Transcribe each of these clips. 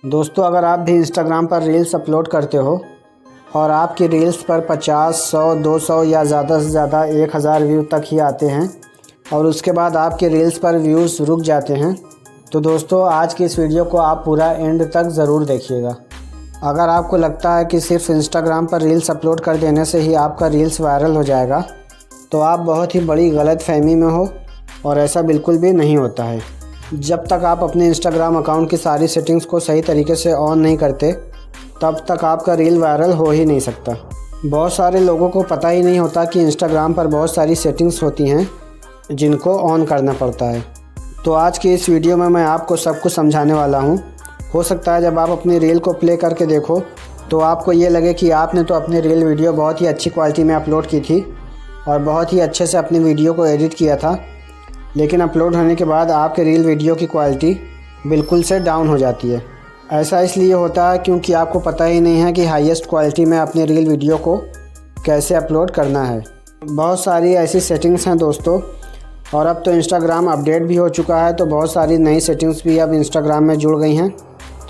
दोस्तों, अगर आप भी इंस्टाग्राम पर रील्स अपलोड करते हो और आपकी रील्स पर 50, 100, 200 या ज़्यादा से ज़्यादा 1000 व्यू तक ही आते हैं और उसके बाद आपके रील्स पर व्यूज़ रुक जाते हैं, तो दोस्तों आज की इस वीडियो को आप पूरा एंड तक ज़रूर देखिएगा। अगर आपको लगता है कि सिर्फ इंस्टाग्राम पर रील्स अपलोड कर देने से ही आपका रील्स वायरल हो जाएगा, तो आप बहुत ही बड़ी गलतफहमी में हो और ऐसा बिल्कुल भी नहीं होता है। जब तक आप अपने इंस्टाग्राम अकाउंट की सारी सेटिंग्स को सही तरीके से ऑन नहीं करते, तब तक आपका रील वायरल हो ही नहीं सकता। बहुत सारे लोगों को पता ही नहीं होता कि इंस्टाग्राम पर बहुत सारी सेटिंग्स होती हैं जिनको ऑन करना पड़ता है। तो आज की इस वीडियो में मैं आपको सब कुछ समझाने वाला हूँ। हो सकता है जब आप अपनी रील को प्ले करके देखो तो आपको ये लगे कि आपने तो अपनी रील वीडियो बहुत ही अच्छी क्वालिटी में अपलोड की थी और बहुत ही अच्छे से अपनी वीडियो को एडिट किया था, लेकिन अपलोड होने के बाद आपके रील वीडियो की क्वालिटी बिल्कुल से डाउन हो जाती है। ऐसा इसलिए होता है क्योंकि आपको पता ही नहीं है कि हाईएस्ट क्वालिटी में अपनी रील वीडियो को कैसे अपलोड करना है। बहुत सारी ऐसी सेटिंग्स हैं दोस्तों, और अब तो इंस्टाग्राम अपडेट भी हो चुका है, तो बहुत सारी नई सेटिंग्स भी अब इंस्टाग्राम में जुड़ गई हैं।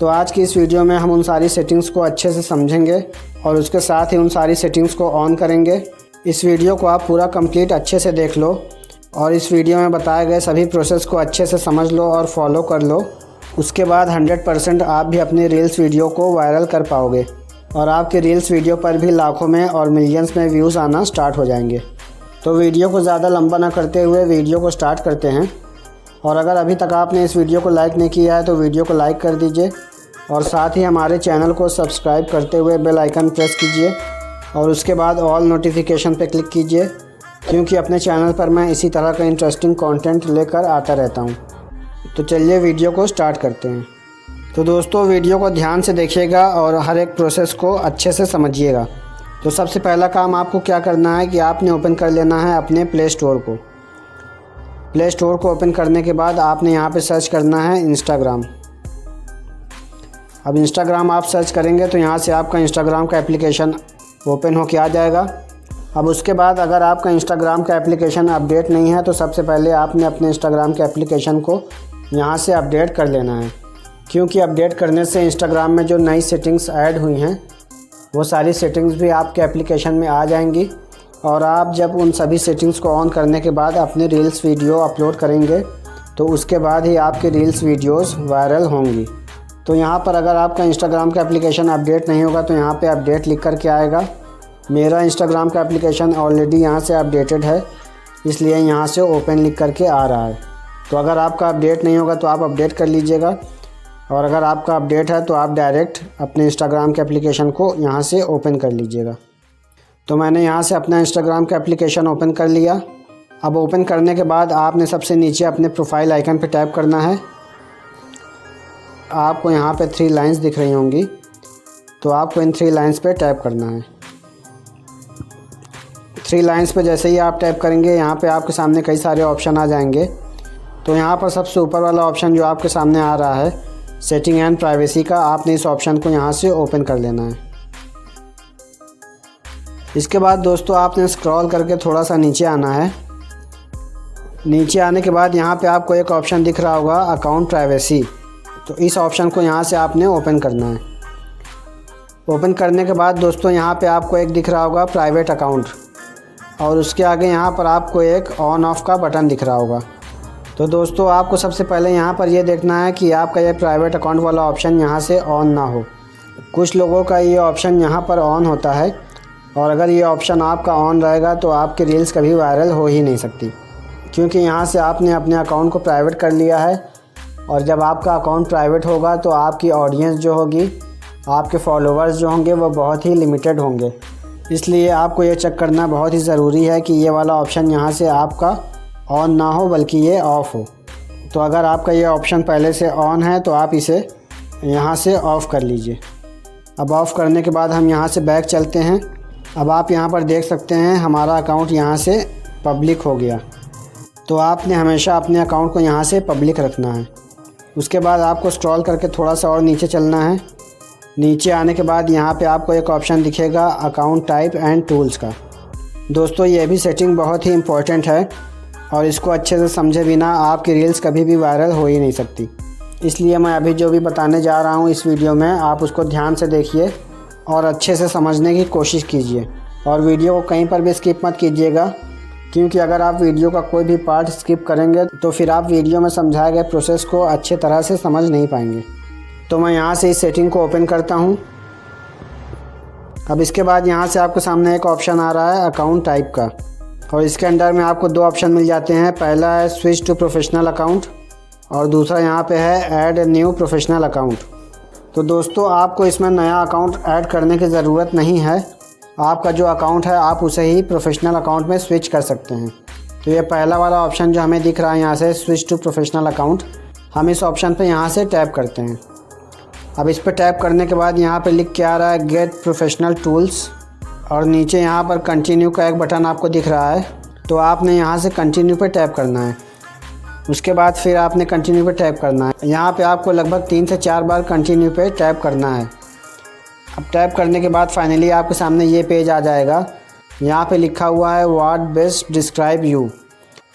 तो आज की इस वीडियो में हम उन सारी सेटिंग्स को अच्छे से समझेंगे और उसके साथ ही उन सारी सेटिंग्स को ऑन करेंगे। इस वीडियो को आप पूरा कंप्लीट अच्छे से देख लो और इस वीडियो में बताए गए सभी प्रोसेस को अच्छे से समझ लो और फॉलो कर लो। उसके बाद 100% आप भी अपनी रील्स वीडियो को वायरल कर पाओगे और आपके रील्स वीडियो पर भी लाखों में और मिलियंस में व्यूज़ आना स्टार्ट हो जाएंगे। तो वीडियो को ज़्यादा लंबा ना करते हुए वीडियो को स्टार्ट करते हैं। और अगर अभी तक आपने इस वीडियो को लाइक नहीं किया है तो वीडियो को लाइक कर दीजिए और साथ ही हमारे चैनल को सब्सक्राइब करते हुए बेल आइकन प्रेस कीजिए और उसके बाद ऑल नोटिफिकेशन पर क्लिक कीजिए, क्योंकि अपने चैनल पर मैं इसी तरह का इंटरेस्टिंग कंटेंट लेकर आता रहता हूं। तो चलिए वीडियो को स्टार्ट करते हैं। तो दोस्तों वीडियो को ध्यान से देखिएगा और हर एक प्रोसेस को अच्छे से समझिएगा। तो सबसे पहला काम आपको क्या करना है कि आपने ओपन कर लेना है अपने प्ले स्टोर को। प्ले स्टोर को ओपन करने के बाद आपने यहाँ पे सर्च करना है इंस्टाग्राम। अब इंस्टाग्राम आप सर्च करेंगे तो यहाँ से आपका इंस्टाग्राम का एप्लीकेशन ओपन होके आ जाएगा। अब उसके बाद अगर आपका इंस्टाग्राम का एप्लीकेशन अपडेट नहीं है तो सबसे पहले आपने अपने इंस्टाग्राम के एप्लीकेशन को यहाँ से अपडेट कर लेना है, क्योंकि अपडेट करने से इंस्टाग्राम में जो नई सेटिंग्स ऐड हुई हैं वो सारी सेटिंग्स भी आपके एप्लीकेशन में आ जाएंगी और आप जब उन सभी सेटिंग्स को ऑन करने के बाद अपनी रील्स वीडियो अपलोड करेंगे तो उसके बाद ही आपकी रील्स वीडियोस वायरल होंगी। तो यहाँ पर अगर आपका इंस्टाग्राम का एप्लीकेशन अपडेट नहीं होगा तो यहाँ पे अपडेट लिख कर के आएगा। मेरा इंस्टाग्राम का एप्लीकेशन ऑलरेडी यहाँ से अपडेटेड है, इसलिए यहाँ से ओपन लिख करके आ रहा है। तो अगर आपका अपडेट नहीं होगा तो आप अपडेट कर लीजिएगा, और अगर आपका अपडेट है तो आप डायरेक्ट अपने इंस्टाग्राम के एप्लीकेशन को यहाँ से ओपन कर लीजिएगा। तो मैंने यहाँ से अपना इंस्टाग्राम का एप्लीकेशन ओपन कर लिया। अब ओपन करने के बाद आपने सबसे नीचे अपने प्रोफाइल आइकन पर टैप करना है। आपको यहाँ पे 3 लाइन्स दिख रही होंगी, तो आपको इन 3 लाइन्स पे टैप करना है। 3 लाइन्स पे जैसे ही आप टैप करेंगे यहाँ पे आपके सामने कई सारे ऑप्शन आ जाएंगे। तो यहाँ पर सबसे ऊपर वाला ऑप्शन जो आपके सामने आ रहा है सेटिंग एंड प्राइवेसी का, आपने इस ऑप्शन को यहाँ से ओपन कर लेना है। इसके बाद दोस्तों आपने स्क्रॉल करके थोड़ा सा नीचे आना है। नीचे आने के बाद यहाँ पे आपको एक ऑप्शन दिख रहा होगा अकाउंट प्राइवेसी, तो इस ऑप्शन को यहाँ से आपने ओपन करना है। ओपन करने के बाद दोस्तों यहाँ पे आपको एक दिख रहा होगा प्राइवेट अकाउंट, और उसके आगे यहाँ पर आपको एक ऑन ऑफ का बटन दिख रहा होगा। तो दोस्तों आपको सबसे पहले यहाँ पर ये देखना है कि आपका ये प्राइवेट अकाउंट वाला ऑप्शन यहाँ से ऑन ना हो। कुछ लोगों का ये ऑप्शन यहाँ पर ऑन होता है, और अगर ये ऑप्शन आपका ऑन रहेगा तो आपकी रील्स कभी वायरल हो ही नहीं सकती, क्योंकि यहाँ से आपने अपने अकाउंट को प्राइवेट कर लिया है। और जब आपका अकाउंट प्राइवेट होगा तो आपकी ऑडियंस जो होगी, आपके फॉलोअर्स जो होंगे वो बहुत ही लिमिटेड होंगे। इसलिए आपको ये चेक करना बहुत ही ज़रूरी है कि ये वाला ऑप्शन यहाँ से आपका ऑन ना हो बल्कि ये ऑफ़ हो। तो अगर आपका ये ऑप्शन पहले से ऑन है तो आप इसे यहाँ से ऑफ़ कर लीजिए। अब ऑफ़ करने के बाद हम यहाँ से बैक चलते हैं। अब आप यहाँ पर देख सकते हैं हमारा अकाउंट यहाँ से पब्लिक हो गया। तो आपने हमेशा अपने अकाउंट को यहाँ से पब्लिक रखना है। उसके बाद आपको स्क्रॉल करके थोड़ा सा और नीचे चलना है। नीचे आने के बाद यहाँ पे आपको एक ऑप्शन दिखेगा अकाउंट टाइप एंड टूल्स का। दोस्तों ये भी सेटिंग बहुत ही इम्पोर्टेंट है और इसको अच्छे से समझे बिना आपकी रील्स कभी भी वायरल हो ही नहीं सकती। इसलिए मैं अभी जो भी बताने जा रहा हूँ इस वीडियो में, आप उसको ध्यान से देखिए और अच्छे से समझने की कोशिश कीजिए। और वीडियो को कहीं पर भी स्किप मत कीजिएगा, क्योंकि अगर आप वीडियो का कोई भी पार्ट स्किप करेंगे तो फिर आप वीडियो में समझाए गए प्रोसेस को अच्छे तरह से समझ नहीं पाएंगे। तो मैं यहाँ से इस सेटिंग को ओपन करता हूँ। अब इसके बाद यहाँ से आपके सामने एक ऑप्शन आ रहा है अकाउंट टाइप का, और इसके अंदर में आपको दो ऑप्शन मिल जाते हैं। पहला है स्विच टू प्रोफेशनल अकाउंट और दूसरा यहाँ पे है ऐड न्यू प्रोफेशनल अकाउंट। तो दोस्तों, आपको इसमें नया अकाउंट ऐड करने की ज़रूरत नहीं है। आपका जो अकाउंट है आप उसे ही प्रोफेशनल अकाउंट में स्विच कर सकते हैं। तो ये पहला वाला ऑप्शन जो हमें दिख रहा है यहाँ से स्विच टू प्रोफेशनल अकाउंट, हम इस ऑप्शन पे यहाँ से टैप करते हैं। अब इस पर टैप करने के बाद यहाँ पे लिख के आ रहा है गेट प्रोफेशनल टूल्स, और नीचे यहाँ पर कंटिन्यू का एक बटन आपको दिख रहा है। तो आपने यहाँ से कंटिन्यू पे टैप करना है। उसके बाद फिर आपने कंटिन्यू पे टैप करना है। यहाँ पे आपको लगभग 3 से 4 बार कंटिन्यू पे टैप करना है। अब टैप करने के बाद फाइनली आपके सामने ये पेज आ जाएगा। यहाँ पे लिखा हुआ है व्हाट बेस्ट डिस्क्राइब यू,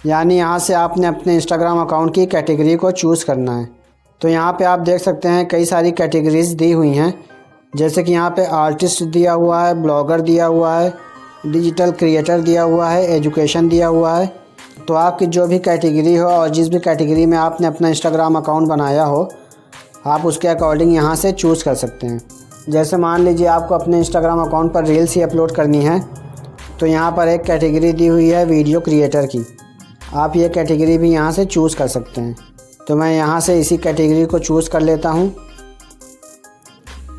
यानी यहाँ से आपने अपने इंस्टाग्राम अकाउंट की कैटेगरी को चूज़ करना है। तो यहाँ पे आप देख सकते हैं कई सारी कैटेगरीज दी हुई हैं, जैसे कि यहाँ पे आर्टिस्ट दिया हुआ है, ब्लॉगर दिया हुआ है, डिजिटल क्रिएटर दिया हुआ है, एजुकेशन दिया हुआ है। तो आपकी जो भी कैटेगरी हो और जिस भी कैटेगरी में आपने अपना इंस्टाग्राम अकाउंट बनाया हो, आप उसके अकॉर्डिंग यहाँ से चूज़ कर सकते हैं। जैसे मान लीजिए आपको अपने इंस्टाग्राम अकाउंट पर रील्स ही अपलोड करनी है, तो यहाँ पर एक कैटेगरी दी हुई है वीडियो क्रिएटर की, आप ये कैटेगरी भी यहाँ से चूज़ कर सकते हैं। तो मैं यहाँ से इसी कैटेगरी को चूज़ कर लेता हूँ।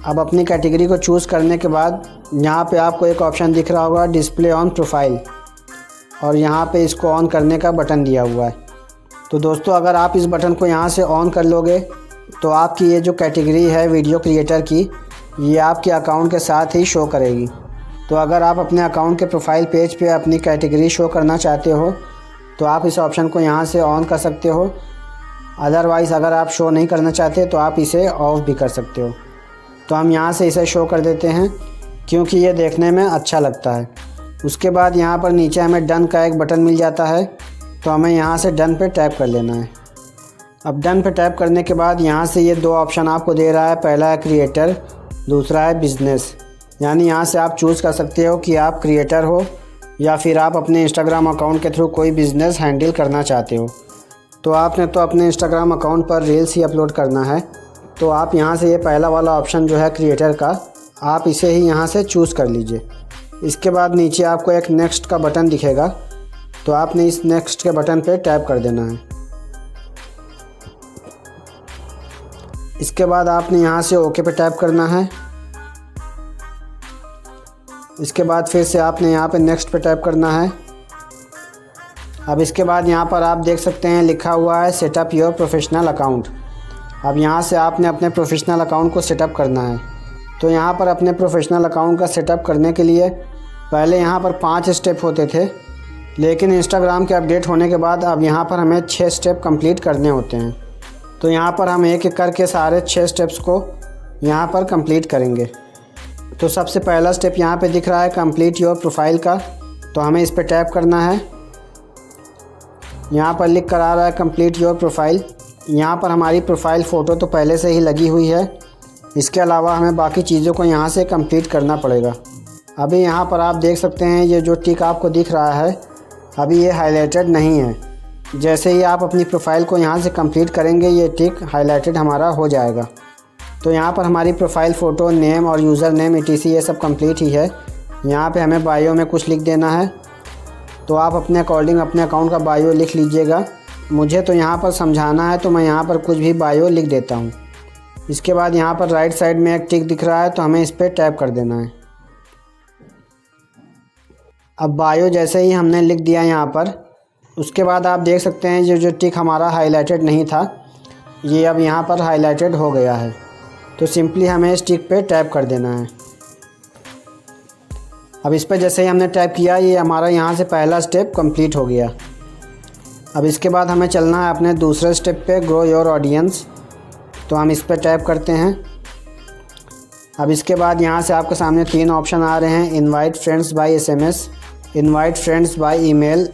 अब अपनी कैटेगरी को चूज़ करने के बाद यहाँ पे आपको एक ऑप्शन दिख रहा होगा डिस्प्ले ऑन प्रोफाइल, और यहाँ पे इसको ऑन करने का बटन दिया हुआ है। तो दोस्तों, अगर आप इस बटन को यहाँ से ऑन कर लोगे तो आपकी ये जो कैटेगरी है वीडियो क्रिएटर की, ये आपके अकाउंट के साथ ही शो करेगी। तो अगर आप अपने अकाउंट के प्रोफाइल पेज पे अपनी कैटेगरी शो करना चाहते हो तो आप इस ऑप्शन को यहाँ से ऑन कर सकते हो। अदरवाइज़ अगर आप शो नहीं करना चाहते तो आप इसे ऑफ भी कर सकते हो। तो हम यहाँ से इसे शो कर देते हैं, क्योंकि ये देखने में अच्छा लगता है। उसके बाद यहाँ पर नीचे हमें डन का एक बटन मिल जाता है, तो हमें यहाँ से डन पे टैप कर लेना है। अब डन पे टैप करने के बाद यहाँ से ये दो ऑप्शन आपको दे रहा है, पहला है क्रिएटर, दूसरा है बिज़नेस। यानी यहाँ से आप चूज़ कर सकते हो कि आप क्रिएटर हो या फिर आप अपने इंस्टाग्राम अकाउंट के थ्रू कोई बिज़नेस हैंडल करना चाहते हो। तो आपने तो अपने इंस्टाग्राम अकाउंट पर रील्स ही अपलोड करना है, तो आप यहाँ से ये पहला वाला ऑप्शन जो है क्रिएटर का, आप इसे ही यहाँ से चूज़ कर लीजिए। इसके बाद नीचे आपको एक नेक्स्ट का बटन दिखेगा, तो आपने इस नेक्स्ट के बटन पे टैप कर देना है। इसके बाद आपने यहाँ से ओके पे टैप करना है। इसके बाद फिर से आपने यहाँ पे नेक्स्ट पे टैप करना है। अब इसके बाद यहाँ पर आप देख सकते हैं लिखा हुआ है सेटअप योर प्रोफेशनल अकाउंट। अब यहाँ से आपने अपने प्रोफेशनल अकाउंट को सेटअप करना है। तो यहाँ पर अपने प्रोफेशनल अकाउंट का सेटअप करने के लिए पहले यहाँ पर 5 स्टेप होते थे, लेकिन इंस्टाग्राम के अपडेट होने के बाद अब यहाँ पर हमें 6 स्टेप कंप्लीट करने होते हैं। तो यहाँ पर हम एक एक करके सारे 6 स्टेप्स को यहाँ पर कंप्लीट करेंगे। तो सबसे पहला स्टेप यहाँ पे दिख रहा है कंप्लीट योर प्रोफाइल का, तो हमें इस पर टैप करना है। यहाँ पर लिख कर आ रहा है कंप्लीट योर प्रोफाइल। यहाँ पर हमारी प्रोफाइल फ़ोटो तो पहले से ही लगी हुई है, इसके अलावा हमें बाकी चीज़ों को यहाँ से कंप्लीट करना पड़ेगा। अभी यहाँ पर आप देख सकते हैं ये जो टिक आपको दिख रहा है, अभी ये हाईलाइटेड नहीं है। जैसे ही आप अपनी प्रोफाइल को यहाँ से कंप्लीट करेंगे ये टिक हाईलाइटेड हमारा हो जाएगा। तो यहाँ पर हमारी प्रोफाइल फ़ोटो, नेम और यूज़र नेम etc ये सब कंप्लीट ही है। यहाँ पे हमें बायो में कुछ लिख देना है, तो आप अपने अकॉर्डिंग अपने अकाउंट का बायो लिख लीजिएगा। मुझे तो यहाँ पर समझाना है तो मैं यहाँ पर कुछ भी बायो लिख देता हूँ। इसके बाद यहाँ पर राइट साइड में एक टिक दिख रहा है, तो हमें इस पर टैप कर देना है। अब बायो जैसे ही हमने लिख दिया यहाँ पर, उसके बाद आप देख सकते हैं जो टिक हमारा हाईलाइटेड नहीं था, ये अब यहाँ पर हाईलाइटेड हो गया है। तो सिंपली हमें इस टिक पे टैप कर देना है। अब इस पर जैसे ही हमने टैप किया, ये हमारा यहाँ से पहला स्टेप कंप्लीट हो गया। अब इसके बाद हमें चलना है अपने दूसरे स्टेप पे, ग्रो योर ऑडियंस। तो हम इस पर टैप करते हैं। अब इसके बाद यहाँ से आपके सामने 3 ऑप्शन आ रहे हैं, invite friends by SMS, invite friends by email,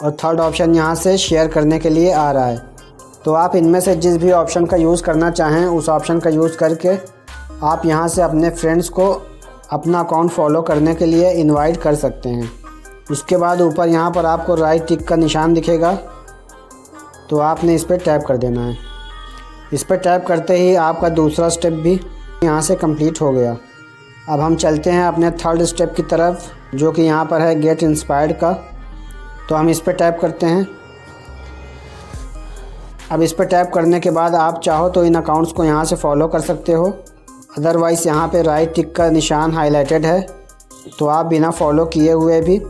और थर्ड ऑप्शन यहाँ से शेयर करने के लिए आ रहा है। तो आप इनमें से जिस भी ऑप्शन का यूज़ करना चाहें उस ऑप्शन का यूज़ करके आप यहाँ से अपने फ्रेंड्स को अपना अकाउंट फॉलो करने के लिए इनवाइट कर सकते हैं। उसके बाद ऊपर यहाँ पर आपको राइट टिक का निशान दिखेगा, तो आपने इस पर टैप कर देना है। इस पर टैप करते ही आपका दूसरा स्टेप भी यहाँ से कंप्लीट हो गया। अब हम चलते हैं अपने थर्ड स्टेप की तरफ, जो कि यहाँ पर है गेट इंस्पायर्ड का। तो हम इस पर टैप करते हैं। अब इस पर टैप करने के बाद आप चाहो तो इन अकाउंट्स को यहाँ से फॉलो कर सकते हो, अदरवाइज़ यहाँ पे राइट टिक का निशान हाईलाइटेड है, तो आप बिना फॉलो किए हुए भी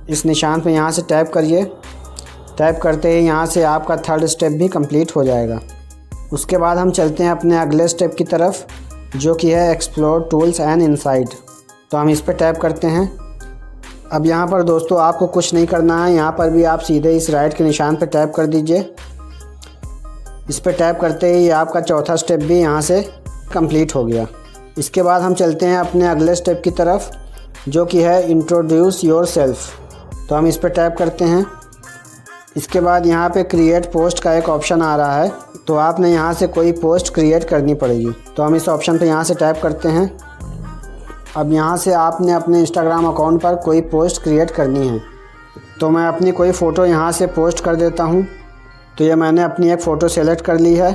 इस निशान पे यहाँ से टैप करिए। टैप करते ही यहाँ से आपका थर्ड स्टेप भी कंप्लीट हो जाएगा। उसके बाद हम चलते हैं अपने अगले स्टेप की तरफ, जो कि है एक्सप्लोर टूल्स एंड इनसाइट। तो हम इस पर टैप करते हैं। अब यहाँ पर दोस्तों आपको कुछ नहीं करना है, यहाँ पर भी आप सीधे इस राइट के निशान पर टैप कर दीजिए। इस पर टैप करते ही आपका चौथा स्टेप भी यहाँ से कंप्लीट हो गया। इसके बाद हम चलते हैं अपने अगले स्टेप की तरफ, जो कि है इंट्रोड्यूस योरसेल्फ। तो हम इस पर टैप करते हैं। इसके बाद यहाँ पे क्रिएट पोस्ट का एक ऑप्शन आ रहा है, तो आपने यहाँ से कोई पोस्ट क्रिएट करनी पड़ेगी। तो हम इस ऑप्शन पे यहाँ से टैप करते हैं। अब यहाँ से आपने अपने इंस्टाग्राम अकाउंट पर कोई पोस्ट क्रिएट करनी है। तो मैं अपनी कोई फ़ोटो यहाँ से पोस्ट कर देता हूँ। तो ये मैंने अपनी एक फ़ोटो सेलेक्ट कर ली है।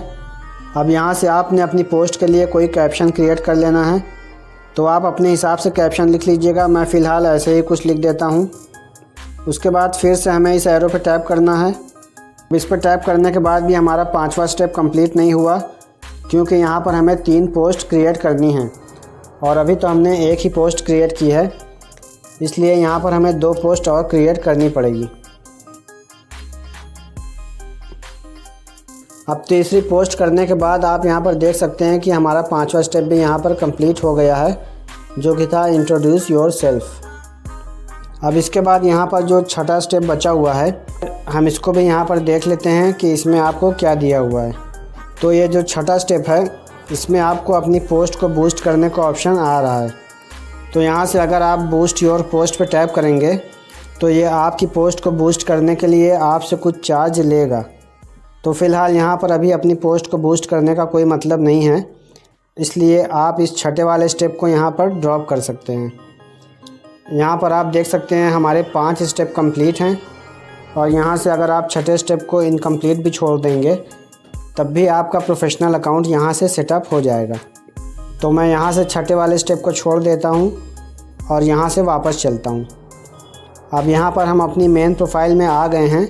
अब यहाँ से आपने अपनी पोस्ट के लिए कोई कैप्शन क्रिएट कर लेना है, तो आप अपने हिसाब से कैप्शन लिख लीजिएगा। मैं फ़िलहाल ऐसे ही कुछ लिख देता हूँ। उसके बाद फिर से हमें इस एरो पे टैप करना है। इस पर टैप करने के बाद भी हमारा पांचवा स्टेप कंप्लीट नहीं हुआ, क्योंकि यहाँ पर हमें 3 पोस्ट क्रिएट करनी है और अभी तो हमने एक ही पोस्ट क्रिएट की है, इसलिए यहाँ पर हमें 2 पोस्ट और क्रिएट करनी पड़ेगी। अब तीसरी पोस्ट करने के बाद आप यहाँ पर देख सकते हैं कि हमारा 5वां स्टेप भी यहाँ पर कंप्लीट हो गया है, जो कि था इंट्रोड्यूस योरसेल्फ। अब इसके बाद यहाँ पर जो छठा स्टेप बचा हुआ है, हम इसको भी यहाँ पर देख लेते हैं कि इसमें आपको क्या दिया हुआ है। तो ये जो छठा स्टेप है, इसमें आपको अपनी पोस्ट को बूस्ट करने का ऑप्शन आ रहा है। तो यहाँ से अगर आप बूस्ट योर पोस्ट पे टैप करेंगे तो ये आपकी पोस्ट को बूस्ट करने के लिए आपसे कुछ चार्ज लेगा। तो फ़िलहाल यहाँ पर अभी अपनी पोस्ट को बूस्ट करने का कोई मतलब नहीं है, इसलिए आप इस छठे वाले स्टेप को यहाँ पर ड्रॉप कर सकते हैं। यहाँ पर आप देख सकते हैं हमारे 5 स्टेप कंप्लीट हैं, और यहाँ से अगर आप छठे स्टेप को इनकम्प्लीट भी छोड़ देंगे तब भी आपका प्रोफेशनल अकाउंट यहाँ से सेटअप हो जाएगा। तो मैं यहाँ से छठे वाले स्टेप को छोड़ देता हूँ और यहाँ से वापस चलता हूँ। अब यहाँ पर हम अपनी मेन प्रोफाइल में आ गए हैं।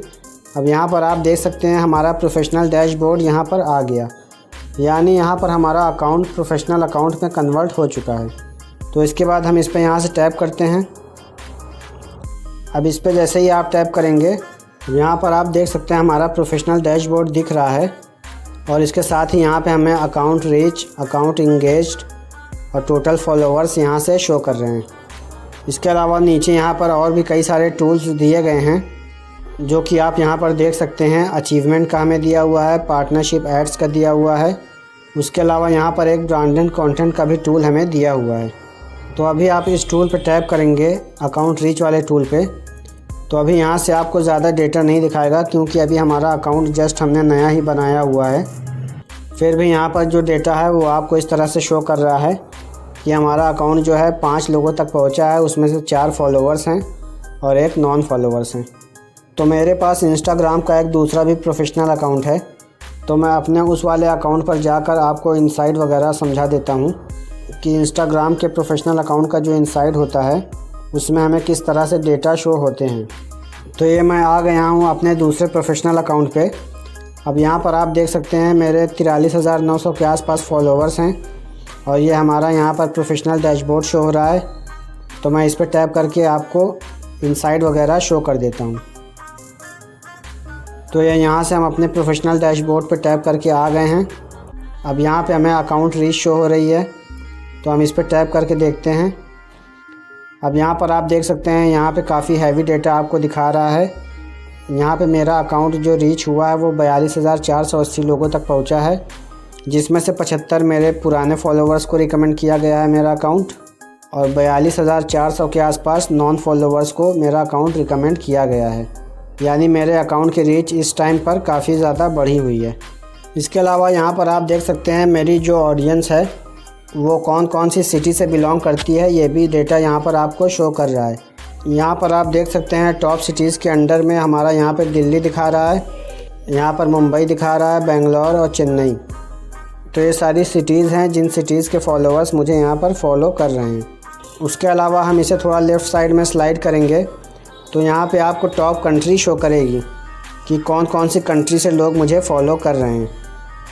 अब यहाँ पर आप देख सकते हैं हमारा प्रोफेशनल डैशबोर्ड यहाँ पर आ गया, यानी यहाँ पर हमारा अकाउंट प्रोफेशनल अकाउंट में कन्वर्ट हो चुका है। तो इसके बाद हम इस पर यहाँ से टैप करते हैं। अब इस पर जैसे ही आप टैप करेंगे, यहाँ पर आप देख सकते हैं हमारा प्रोफेशनल डैशबोर्ड दिख रहा है, और इसके साथ ही यहाँ पे हमें अकाउंट रीच, अकाउंट इंगेज्ड और टोटल फॉलोअर्स यहाँ से शो कर रहे हैं। इसके अलावा नीचे यहाँ पर और भी कई सारे टूल्स दिए गए हैं, जो कि आप यहाँ पर देख सकते हैं। अचीवमेंट का हमें दिया हुआ है, पार्टनरशिप एड्स का दिया हुआ है। उसके अलावा यहाँ पर एक ब्रांडेड कंटेंट का भी टूल हमें दिया हुआ है। तो अभी आप इस टूल पर टैप करेंगे, अकाउंट रीच वाले टूल पे, तो अभी यहाँ से आपको ज़्यादा डेटा नहीं दिखाएगा, क्योंकि अभी हमारा अकाउंट जस्ट हमने नया ही बनाया हुआ है। फिर भी यहाँ पर जो डेटा है वो आपको इस तरह से शो कर रहा है कि हमारा अकाउंट जो है 5 लोगों तक पहुँचा है, उसमें से 4 फॉलोवर्स हैं और 1 नॉन फॉलोवर्स हैं। तो मेरे पास इंस्टाग्राम का एक दूसरा भी प्रोफेशनल अकाउंट है, तो मैं अपने उस वाले अकाउंट पर जाकर आपको इनसाइट वगैरह समझा देता हूँ कि इंस्टाग्राम के प्रोफेशनल अकाउंट का जो इनसाइट होता है उसमें हमें किस तरह से डेटा शो होते हैं। तो ये मैं आ गया हूँ अपने दूसरे प्रोफेशनल अकाउंट पे। अब यहाँ पर आप देख सकते हैं मेरे 43,900 के आसपास फॉलोवर्स हैं, और ये हमारा यहाँ पर प्रोफेशनल डैशबोर्ड शो हो रहा है। तो मैं इस पर टैप करके आपको इनसाइट वगैरह शो कर देता हूँ। तो ये यहाँ से हम अपने प्रोफेशनल डैशबोर्ड पर टैप करके आ गए हैं। अब यहाँ पे हमें अकाउंट रीच शो हो रही है, तो हम इस पर टैप करके देखते हैं। अब यहाँ पर आप देख सकते हैं यहाँ पे काफ़ी हैवी डेटा आपको दिखा रहा है। यहाँ पे मेरा अकाउंट जो रीच हुआ है वो 42,480 लोगों तक पहुँचा है, जिसमें से 75 मेरे पुराने फॉलोवर्स को रिकमेंड किया गया है मेरा अकाउंट, और 42,400 के आसपास नॉन फॉलोवर्स को मेरा अकाउंट रिकमेंड किया गया है। यानी मेरे अकाउंट की रीच इस टाइम पर काफ़ी ज़्यादा बढ़ी हुई है। इसके अलावा यहाँ पर आप देख सकते हैं मेरी जो ऑडियंस है वो कौन कौन सी सिटी से बिलोंग करती है, ये भी डेटा यहाँ पर आपको शो कर रहा है। यहाँ पर आप देख सकते हैं टॉप सिटीज़ के अंडर में हमारा यहाँ पर दिल्ली दिखा रहा है, यहाँ पर मुंबई दिखा रहा है, बेंगलोर और चेन्नई। तो ये सारी सिटीज़ हैं जिन सिटीज़ के फॉलोअर्स मुझे यहाँ पर फॉलो कर रहे हैं। उसके अलावा हम इसे थोड़ा लेफ़्ट साइड में स्लाइड करेंगे तो यहाँ पे आपको टॉप कंट्री शो करेगी कि कौन कौन सी कंट्री से लोग मुझे फॉलो कर रहे हैं।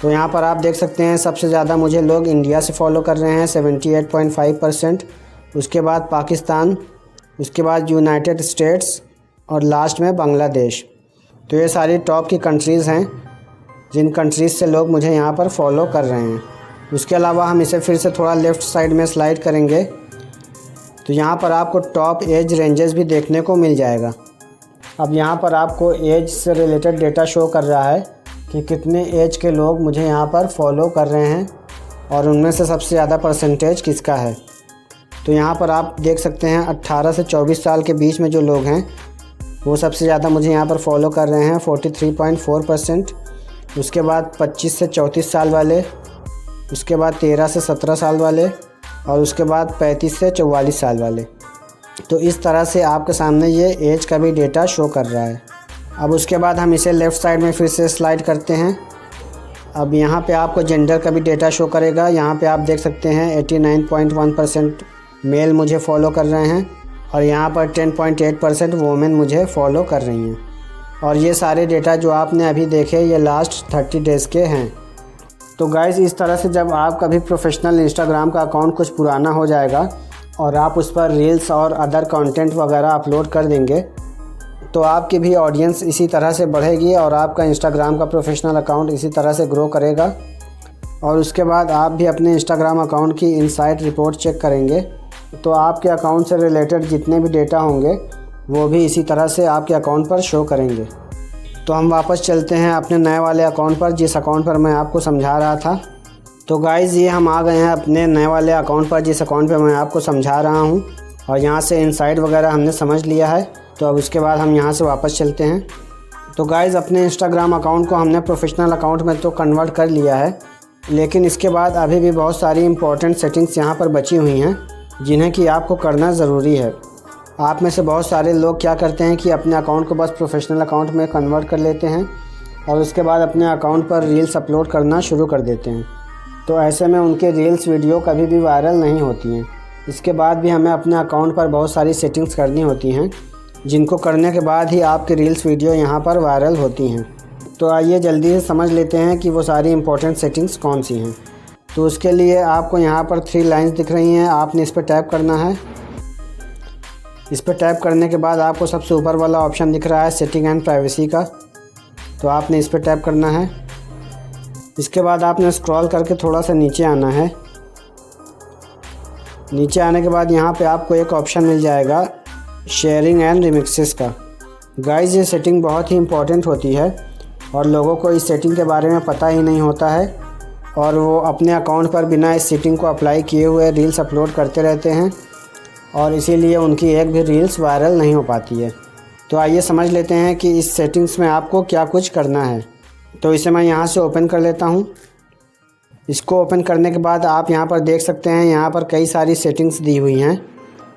तो यहाँ पर आप देख सकते हैं सबसे ज़्यादा मुझे लोग इंडिया से फॉलो कर रहे हैं 78.5%, उसके बाद पाकिस्तान, उसके बाद यूनाइटेड स्टेट्स और लास्ट में बांग्लादेश। तो ये सारी टॉप की कंट्रीज़ हैं जिन कंट्रीज़ से लोग मुझे यहाँ पर फॉलो कर रहे हैं। उसके अलावा हम इसे फिर से थोड़ा लेफ़्ट साइड में स्लाइड करेंगे तो यहाँ पर आपको टॉप एज रेंजेस भी देखने को मिल जाएगा। अब यहाँ पर आपको एज से रिलेटेड डेटा शो कर रहा है कि कितने एज के लोग मुझे यहाँ पर फॉलो कर रहे हैं और उनमें से सबसे ज़्यादा परसेंटेज किसका है। तो यहाँ पर आप देख सकते हैं 18 से 24 साल के बीच में जो लोग हैं वो सबसे ज़्यादा मुझे यहाँ पर फॉलो कर रहे हैं 43.4%। उसके बाद 25 से 34 साल वाले, उसके बाद 13 से 17 साल वाले और उसके बाद 35 से 44 साल वाले। तो इस तरह से आपके सामने ये एज का भी डेटा शो कर रहा है। अब उसके बाद हम इसे लेफ़्ट साइड में फिर से स्लाइड करते हैं। अब यहाँ पे आपको जेंडर का भी डेटा शो करेगा। यहाँ पे आप देख सकते हैं 89.1% मेल मुझे फॉलो कर रहे हैं और यहाँ पर 10.8% वोमेन मुझे फॉलो कर रही हैं। और ये सारे डेटा जो आपने अभी देखे ये लास्ट 30 डेज़ के हैं। तो गाइज़ इस तरह से जब आपका भी प्रोफेशनल इंस्टाग्राम का अकाउंट कुछ पुराना हो जाएगा और आप उस पर रील्स और अदर कंटेंट वगैरह अपलोड कर देंगे तो आपकी भी ऑडियंस इसी तरह से बढ़ेगी और आपका इंस्टाग्राम का प्रोफेशनल अकाउंट इसी तरह से ग्रो करेगा। और उसके बाद आप भी अपने इंस्टाग्राम अकाउंट की इनसाइट रिपोर्ट चेक करेंगे तो आपके अकाउंट से रिलेटेड जितने भी डेटा होंगे वो भी इसी तरह से आपके अकाउंट पर शो करेंगे। तो हम वापस चलते हैं अपने नए वाले अकाउंट पर जिस अकाउंट पर मैं आपको समझा रहा था। तो गाइज़ ये हम आ गए हैं अपने नए वाले अकाउंट पर जिस अकाउंट पर मैं आपको समझा रहा हूँ और यहाँ से इनसाइट वगैरह हमने समझ लिया है। तो अब उसके बाद हम यहाँ से वापस चलते हैं। तो गाइज़ अपने इंस्टाग्राम अकाउंट को हमने प्रोफेशनल अकाउंट में तो कन्वर्ट कर लिया है, लेकिन इसके बाद अभी भी बहुत सारी इंपॉर्टेंट सेटिंग्स यहाँ पर बची हुई हैं जिन्हें कि आपको करना ज़रूरी है। आप में से बहुत सारे लोग क्या करते हैं कि अपने अकाउंट को बस प्रोफेशनल अकाउंट में कन्वर्ट कर लेते हैं और उसके बाद अपने अकाउंट पर रील्स अपलोड करना शुरू कर देते हैं। तो ऐसे में उनके रील्स वीडियो कभी भी वायरल नहीं होती हैं। इसके बाद भी हमें अपने अकाउंट पर बहुत सारी सेटिंग्स करनी होती हैं जिनको करने के बाद ही आपके रील्स वीडियो यहाँ पर वायरल होती हैं। तो आइए जल्दी से समझ लेते हैं कि वो सारी इंपॉर्टेंट सेटिंग्स कौन सी हैं। तो उसके लिए आपको यहाँ पर 3 लाइंस दिख रही हैं, आपने इस पर टैप करना है। इस पर टैप करने के बाद आपको सबसे ऊपर वाला ऑप्शन दिख रहा है सेटिंग एंड प्राइवेसी का, तो आपने इस पर टैप करना है। इसके बाद आपने स्क्रॉल करके थोड़ा सा नीचे आना है। नीचे आने के बाद यहाँ पे आपको एक ऑप्शन मिल जाएगा शेयरिंग एंड रिमिक्सेस का। गाइज़ ये सेटिंग बहुत ही इम्पॉर्टेंट होती है और लोगों को इस सेटिंग के बारे में पता ही नहीं होता है और वो अपने अकाउंट पर बिना इस सेटिंग को अप्लाई किए हुए रील्स अपलोड करते रहते हैं और इसीलिए उनकी एक भी रील्स वायरल नहीं हो पाती है। तो आइए समझ लेते हैं कि इस सेटिंग्स में आपको क्या कुछ करना है। तो इसे मैं यहाँ से ओपन कर लेता हूँ। इसको ओपन करने के बाद आप यहाँ पर देख सकते हैं यहाँ पर कई सारी सेटिंग्स दी हुई हैं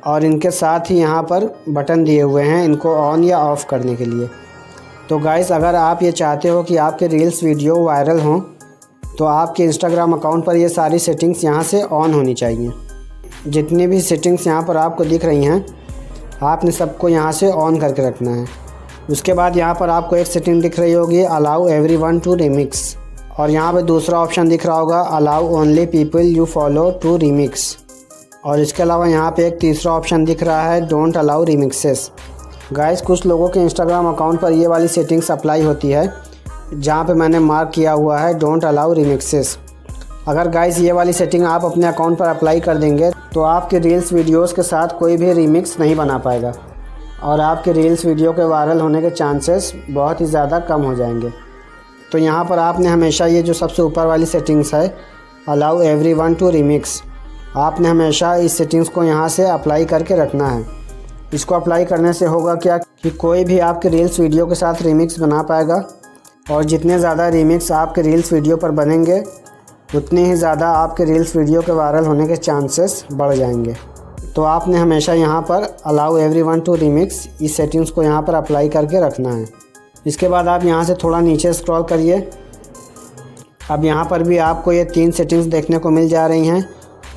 और इनके साथ ही यहाँ पर बटन दिए हुए हैं इनको ऑन या ऑफ़ करने के लिए। तो गाइस अगर आप ये चाहते हो कि आपके रील्स वीडियो वायरल हों तो आपके इंस्टाग्राम अकाउंट पर ये सारी सेटिंग्स यहाँ से ऑन होनी चाहिए। जितनी भी सेटिंग्स यहाँ पर आपको दिख रही हैं आपने सबको यहाँ से ऑन करके रखना है। उसके बाद यहाँ पर आपको एक सेटिंग दिख रही होगी अलाउ एवरीवन टू रिमिक्स और यहाँ पे दूसरा ऑप्शन दिख रहा होगा allow only people you follow to remix और इसके अलावा यहाँ पे एक तीसरा ऑप्शन दिख रहा है डोंट अलाउ रिमिक्सेस। गाइस कुछ लोगों के इंस्टाग्राम अकाउंट पर ये वाली सेटिंग्स अप्लाई होती है जहाँ पे मैंने मार्क किया हुआ है डोंट अलाउ रिमिक्सेस। अगर गाइस ये वाली सेटिंग आप अपने अकाउंट पर अप्लाई कर देंगे तो आपके रील्स वीडियोस के साथ कोई भी रिमिक्स नहीं बना पाएगा और आपके रील्स वीडियो के वायरल होने के चांसेस बहुत ही ज़्यादा कम हो जाएंगे। तो यहाँ पर आपने हमेशा ये जो सबसे ऊपर वाली सेटिंग्स है अलाउ एवरीवन टू रिमिक्स, आपने हमेशा इस सेटिंग्स को यहाँ से अप्लाई करके रखना है। इसको अप्लाई करने से होगा क्या कि कोई भी आपके रील्स वीडियो के साथ रिमिक्स बना पाएगा और जितने ज़्यादा रीमिक्स आपके रील्स वीडियो पर बनेंगे उतने ही ज़्यादा आपके रील्स वीडियो के वायरल होने के चांसेस बढ़ जाएंगे। तो आपने हमेशा यहाँ पर अलाउ एवरीवन टू रीमिक्स इस सेटिंग्स को यहाँ पर अप्लाई करके रखना है। इसके बाद आप यहाँ से थोड़ा नीचे स्क्रॉल करिए। अब यहाँ पर भी आपको ये 3 सेटिंग्स देखने को मिल जा रही हैं।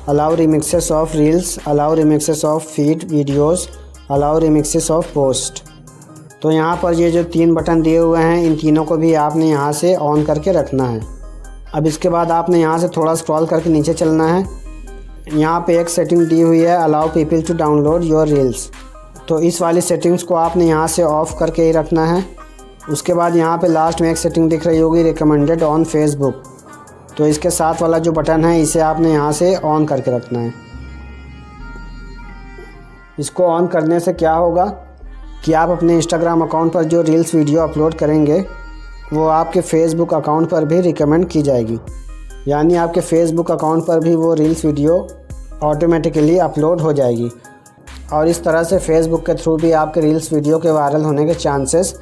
Allow remixes of reels, allow remixes of feed videos, allow remixes of post. तो यहाँ पर ये जो 3 बटन दिए हुए हैं इन तीनों को भी आपने यहाँ से ऑन करके रखना है। अब इसके बाद आपने यहाँ से थोड़ा स्क्रॉल करके नीचे चलना है। यहाँ पे एक सेटिंग दी हुई है allow people to download your reels. तो इस वाली सेटिंग्स को आपने यहाँ से ऑफ़ करके ही रखना है। उसके बाद यहाँ पे लास्ट में एक सेटिंग दिख रही होगी रिकमेंडेड ऑन फेसबुक। तो इसके साथ वाला जो बटन है इसे आपने यहाँ से ऑन करके रखना है। इसको ऑन करने से क्या होगा कि आप अपने इंस्टाग्राम अकाउंट पर जो रील्स वीडियो अपलोड करेंगे वो आपके फेसबुक अकाउंट पर भी रिकमेंड की जाएगी, यानी आपके फेसबुक अकाउंट पर भी वो रील्स वीडियो ऑटोमेटिकली अपलोड हो जाएगी और इस तरह से फेसबुक के थ्रू भी आपके रील्स वीडियो के वायरल होने के चांसेस